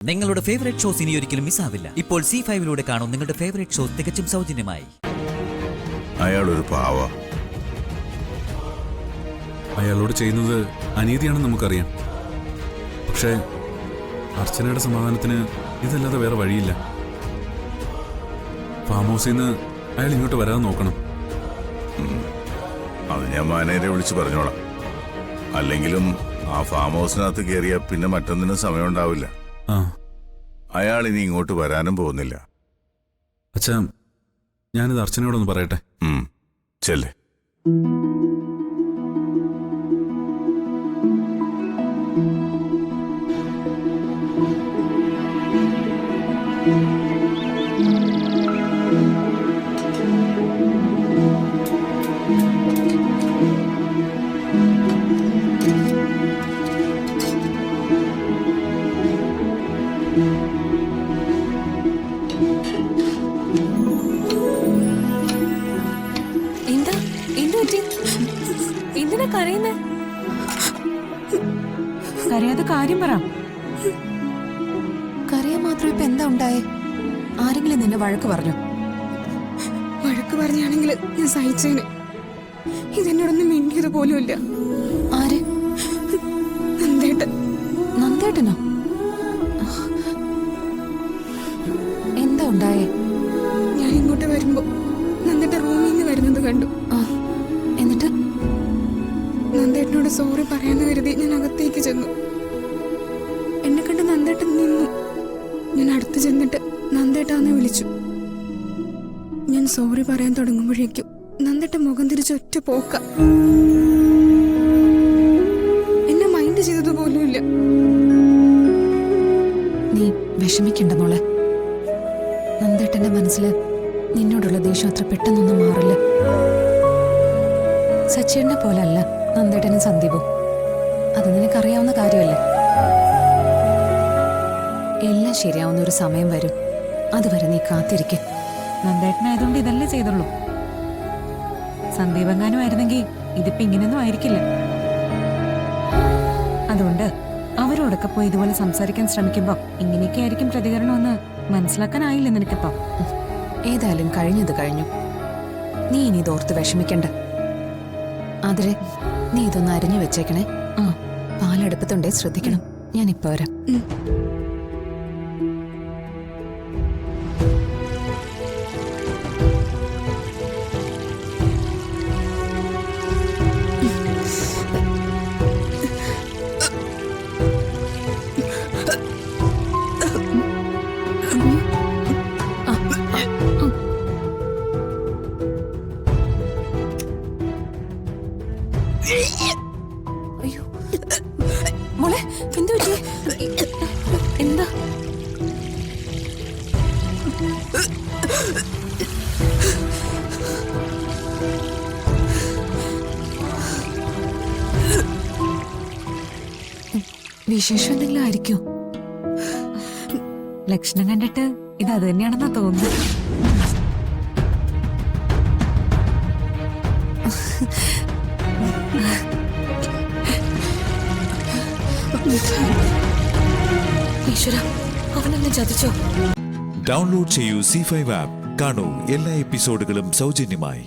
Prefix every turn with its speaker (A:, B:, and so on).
A: നിങ്ങളുടെ favourite shows ഇനി ഒരിക്കലും മിസ്സാവില്ല. ഇപ്പോൾ C5 കാണും നിങ്ങളുടെ ഫേവറേറ്റ് ഷോസ് തികച്ചും സൗജന്യമായി.
B: അയാളൊരു പാവ.
C: അയാളോട് ചെയ്യുന്നത് അനീതിയാണെന്ന് നമുക്കറിയാം. പക്ഷേ അർച്ചനയുടെ സമാധാനത്തിന് ഇതല്ലാതെ വേറെ വഴിയില്ല. ഫാം ഹൗസിൽ നിന്ന് അയാൾ ഇങ്ങോട്ട് വരാതെ നോക്കണം.
B: അത് ഞാൻ മാനേജരെ വിളിച്ച് പറഞ്ഞോളാം. അല്ലെങ്കിലും ആ ഫാം ഹൗസിനകത്ത് കയറിയ പിന്നെ മറ്റൊന്നിനും സമയം ഉണ്ടാവില്ല. അയാൾ ഇനി ഇങ്ങോട്ട് വരാനും പോകുന്നില്ല.
C: അച്ഛാ, ഞാനിത് അർച്ചനയോടൊന്ന് പറയട്ടെ.
B: ചെല്ലേ.
D: എന്തിനാ കരയുന്നേ? കരയാതെ കാര്യം പറ.
E: കരയാൻ മാത്രം ഇപ്പൊ എന്താ ഉണ്ടായേ? ആരെങ്കിലും നിന്നെ വഴക്ക് പറഞ്ഞു?
D: വഴക്ക് പറഞ്ഞാണെങ്കിൽ ഞാൻ സഹിച്ചേന്. ഇതെന്നോടൊന്നും മിണ്ടിയത് പോലും ഇല്ല.
E: ആര്?
D: നന്ദേട്ടൻ.
E: നന്ദേട്ടനോ? എന്താ ഉണ്ടായേ?
D: ഞാൻ ഇങ്ങോട്ട് വരുമ്പോ നന്ദേട്ടൻ റൂമിൽ നിന്ന് വരുന്നത് കണ്ടു.
E: എന്നിട്ട്
D: നന്ദേട്ടനോട് സോറി പറയാന്ന് കരുതി ഞാൻ അകത്തേക്ക് ചെന്നു. എന്നെ കണ്ട് നന്ദേട്ടൻ നിന്നു. ഞാൻ അടുത്ത് ചെന്നിട്ട് നന്ദേട്ടാന്ന് വിളിച്ചു. ഞാൻ സോറി പറയാൻ തുടങ്ങുമ്പോഴേക്കും നന്ദേട്ടൻ മുഖം തിരിച്ച് ഒറ്റ പോക്ക. എന്നെ മൈൻഡ് ചെയ്തത് പോലുമില്ല.
E: നീ വിഷമിക്കണ്ട മോളെ. നന്ദേട്ടന്റെ മനസ്സില് നിന്നോടുള്ള ദേഷ്യം അത്ര പെട്ടെന്നൊന്നും മാറില്ല. സച്ചേട്ടനെ പോലല്ല നന്ദേട്ടനും സന്ദീപും. അത് നിനക്കറിയാവുന്ന കാര്യമല്ലേ. എല്ലാം ശരിയാവുന്ന ഒരു സമയം വരും. അതുവരെ നീ കാത്തിരിക്കും.
F: നന്ദേട്ടനായതുകൊണ്ട് ഇതല്ലേ ചെയ്തുള്ളൂ. സന്ദീപെങ്ങാനും ആയിരുന്നെങ്കിൽ ഇതിപ്പോ ഇങ്ങനെയൊന്നും ആയിരിക്കില്ല. അതുകൊണ്ട് അവരോടൊക്കെ പോയി ഇതുപോലെ സംസാരിക്കാൻ ശ്രമിക്കുമ്പോ ഇങ്ങനെയൊക്കെ ആയിരിക്കും പ്രതികരണമെന്ന് മനസ്സിലാക്കാനായില്ല നിനക്കിപ്പോ.
E: ഏതായാലും കഴിഞ്ഞത് കഴിഞ്ഞു. നീ ഇനി ഇതോർത്ത് വിഷമിക്കണ്ട. അതിരെ, നീ ഇതൊന്ന് അരിഞ്ഞു വെച്ചേക്കണേ. പാലടുപ്പത്തുണ്ടേ ശ്രദ്ധിക്കണം. ഞാനിപ്പോ വരാം. അയ്യോ മോളെ, എന്താ പറ്റി? എന്താ? വിശേഷം എന്തെങ്കിലും ആയിരിക്കോ?
F: ലക്ഷണം കണ്ടിട്ട് ഇത് അത് തന്നെയാണെന്നാ തോന്നുന്നു.
E: ഈശ്വര, അവനെന്നെ ചതിച്ചോ?
G: ഡൗൺലോഡ് ചെയ്യൂ C5 ആപ്പ്. കാണൂ എല്ലാ എപ്പിസോഡുകളും സൗജന്യമായി.